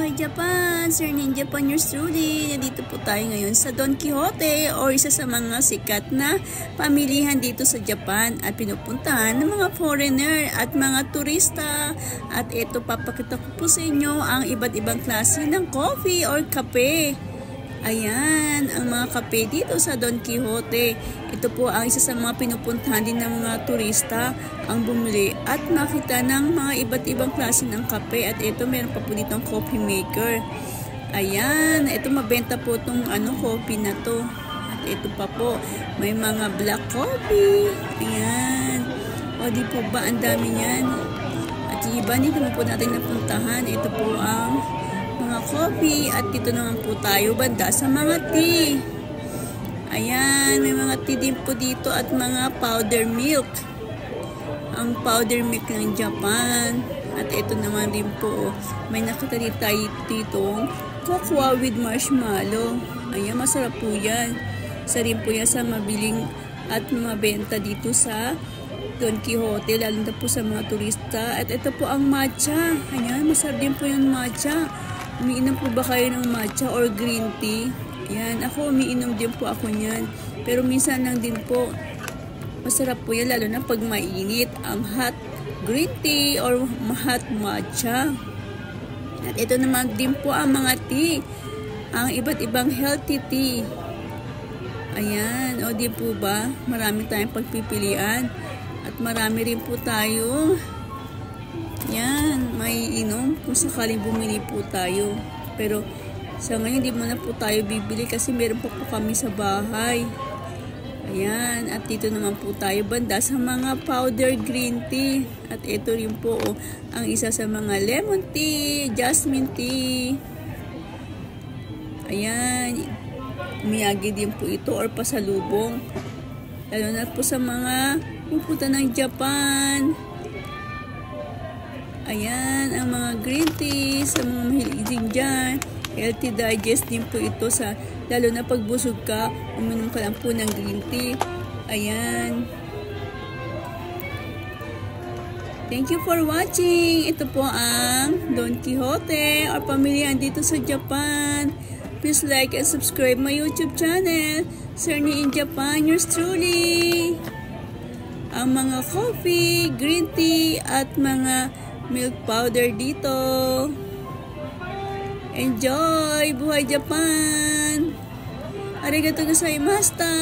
Buhay Japan! Sir Ninja Pan yours truly. Nandito po tayo ngayon sa Don Quijote o isa sa mga sikat na pamilihan dito sa Japan at pinupuntahan ng mga foreigner at mga turista. At ito, papakita ko po sa inyo ang iba't ibang klase ng coffee or kape. Ayan, ang mga kape dito sa Don Quijote. Ito po ang isa sa mga pinupuntahan din ng mga turista ang bumili at makita ng mga iba't ibang klase ng kape. At ito, meron pa po ditong coffee maker. Ayan, ito mabenta po itong coffee na to. At ito pa po, may mga black coffee. Ayan. O di po ba, ang dami niyan. At iba, dito po natin napuntahan. Ito po ang mga coffee at dito naman po tayo banda sa mga tea. Ayan, may mga tea din po dito at mga powder milk. Ang powder milk ng Japan. At ito naman din po, may nakita tayo dito cocoa with marshmallow. Ayan, masarap po yan. Isa rin po yan sa mabiling at mabenta dito sa Don Quijote, lalo na po sa mga turista. At ito po ang matcha. Ayan, masarap din po yung matcha. Umiinom po ba kayo ng matcha or green tea? Ayan, ako umiinom din po ako niyan. Pero minsan lang din po. Masarap po yan lalo na pag mainit. Ang hot green tea or hot matcha. At ito naman din po ang mga tea. Ang iba't ibang healthy tea. Ayan, o di po ba? Marami tayong pagpipilian. At marami rin po tayo yan, may inom kung sakaling bumili po tayo. Pero sa ngayon, hindi muna po tayo bibili kasi meron po kami sa bahay. Ayan, at dito naman po tayo banda sa mga powder green tea. At ito rin po ang isa sa mga lemon tea, jasmine tea. Ayan, miyagi din po ito or pasalubong. Lalo na po sa mga pupunta ng Japan. Ayan, ang mga green tea, sa mga mahilig din dyan. Healthy digest din po ito sa, lalo na pag busog ka, uminom ka lang po ng green tea. Ayan. Thank you for watching. Ito po ang Don Quijote or pamilihan dito sa Japan. Please like and subscribe my YouTube channel. Sir Ninja Pan yours truly. Ang mga coffee, green tea, at mga milk powder dito. Enjoy! Buhay Japan! Arigato gozaimashita!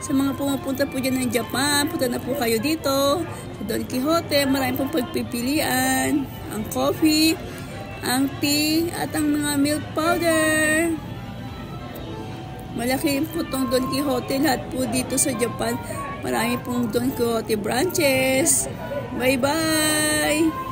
Sa mga pumupunta po dyan ng Japan, punta na po kayo dito sa Don Quijote. Marami pong pagpipilian. Ang coffee, ang tea, at ang mga milk powder. Malaki po itong Don Quijote. Lahat po dito sa Japan. Marami pong Don Quijote branches. Bye-bye!